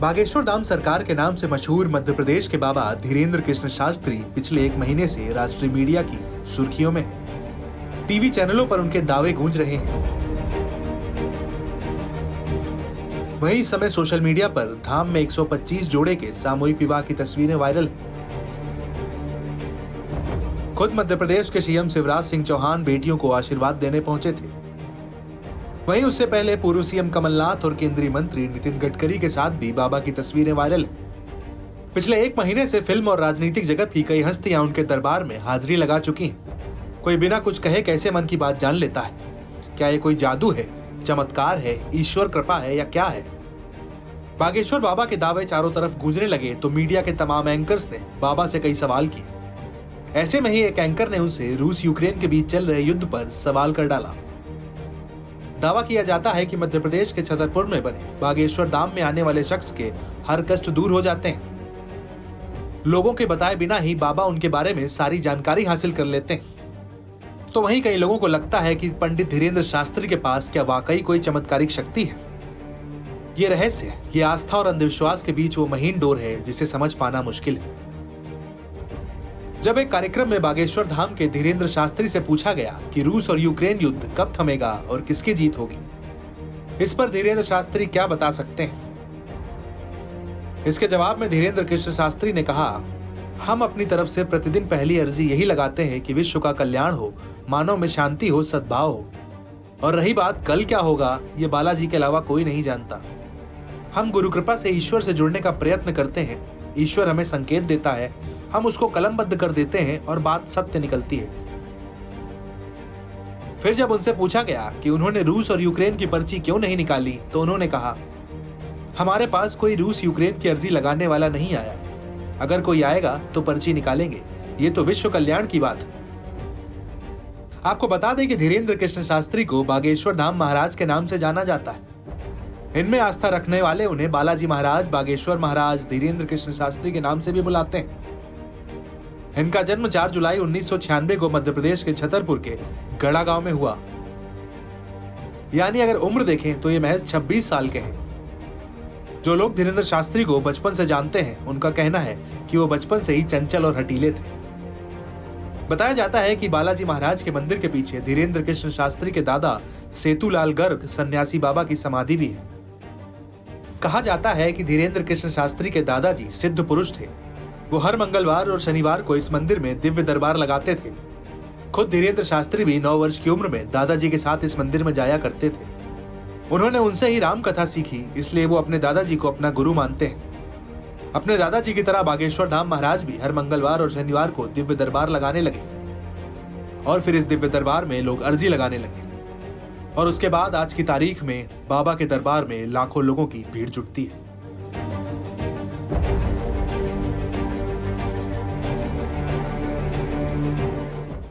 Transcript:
बागेश्वर धाम सरकार के नाम से मशहूर मध्य प्रदेश के बाबा धीरेन्द्र कृष्ण शास्त्री पिछले एक महीने से राष्ट्रीय मीडिया की सुर्खियों में हैं। टीवी चैनलों पर उनके दावे गूंज रहे हैं। वहीं इस समय सोशल मीडिया पर धाम में 125 जोड़े के सामूहिक विवाह की तस्वीरें वायरल हैं। खुद मध्य प्रदेश के सीएम शिवराज सिंह चौहान बेटियों को आशीर्वाद देने पहुंचे थे। वहीं उससे पहले पूर्व सीएम कमलनाथ और केंद्रीय मंत्री नितिन गडकरी के साथ भी बाबा की तस्वीरें वायरल हैं। पिछले एक महीने से फिल्म और राजनीतिक जगत की कई हस्तियां उनके दरबार में हाजिरी लगा चुकी हैं। कोई बिना कुछ कहे कैसे मन की बात जान लेता है? क्या ये कोई जादू है, चमत्कार है, ईश्वर कृपा है या क्या है? बागेश्वर बाबा के दावे चारों तरफ गूंजने लगे तो मीडिया के तमाम एंकर्स ने बाबा से कई सवाल किए। ऐसे में ही एक एंकर ने उनसे रूस यूक्रेन के बीच चल रहे युद्ध पर सवाल कर डाला। दावा किया जाता है कि मध्य प्रदेश के छतरपुर में बने बागेश्वर धाम में आने वाले शख्स के हर कष्ट दूर हो जाते हैं। लोगों के बताए बिना ही बाबा उनके बारे में सारी जानकारी हासिल कर लेते हैं। तो वहीं कई लोगों को लगता है कि पंडित धीरेन्द्र शास्त्री के पास क्या वाकई कोई चमत्कारिक शक्ति है? ये रहस्य, ये आस्था और अंधविश्वास के बीच वो महीन डोर है जिसे समझ पाना मुश्किल है। जब एक कार्यक्रम में बागेश्वर धाम के धीरेन्द्र शास्त्री से पूछा गया कि रूस और यूक्रेन युद्ध कब थमेगा और किसकी जीत होगी, इस पर धीरेन्द्र शास्त्री क्या बता सकते हैं? इसके जवाब में धीरेन्द्र कृष्ण शास्त्री ने कहा, हम अपनी तरफ से प्रतिदिन पहली अर्जी यही लगाते हैं कि विश्व का कल्याण हो, मानव में शांति हो, सद्भाव हो। और रही बात कल क्या होगा, ये बालाजी के अलावा कोई नहीं जानता। हम गुरु कृपा से ईश्वर से जुड़ने का प्रयत्न करते हैं। ईश्वर हमें संकेत देता है, हम उसको कलमबद्ध कर देते हैं और बात सत्य निकलती है। फिर जब उनसे पूछा गया कि उन्होंने रूस और यूक्रेन की पर्ची क्यों नहीं निकाली, तो उन्होंने कहा, हमारे पास कोई रूस यूक्रेन की अर्जी लगाने वाला नहीं आया। अगर कोई आएगा तो पर्ची निकालेंगे। ये तो विश्व कल्याण की बात है। आपको बता दें कि धीरेन्द्र कृष्ण शास्त्री को बागेश्वर धाम महाराज के नाम से जाना जाता है। इनमें आस्था रखने वाले उन्हें बालाजी महाराज, बागेश्वर महाराज, धीरेन्द्र कृष्ण शास्त्री के नाम से भी बुलाते हैं। इनका जन्म 4 जुलाई 1996 को मध्य प्रदेश के छतरपुर के गड़ा गांव में हुआ। यानी अगर उम्र देखें तो ये महज 26 साल के हैं। जो लोग धीरेन्द्र शास्त्री को बचपन से जानते हैं, उनका कहना है कि वो बचपन से ही चंचल और हठीले थे। बताया जाता है कि बालाजी महाराज के मंदिर के पीछे धीरेन्द्र कृष्ण शास्त्री के दादा सेतुलाल गर्ग सन्यासी बाबा की समाधि भी है। कहा जाता है कि धीरेन्द्र कृष्ण शास्त्री के दादाजी सिद्ध पुरुष थे। वो हर मंगलवार और शनिवार को इस मंदिर में दिव्य दरबार लगाते थे। खुद धीरेन्द्र शास्त्री भी 9 वर्ष की उम्र में दादाजी के साथ इस मंदिर में जाया करते थे। उन्होंने उनसे ही राम कथा सीखी, इसलिए वो अपने दादाजी को अपना गुरु मानते हैं। अपने दादाजी की तरह बागेश्वर धाम महाराज भी हर मंगलवार और शनिवार को दिव्य दरबार लगाने लगे और फिर इस दिव्य दरबार में लोग अर्जी लगाने लगे और उसके बाद आज की तारीख में बाबा के दरबार में लाखों लोगों की भीड़ जुटती है।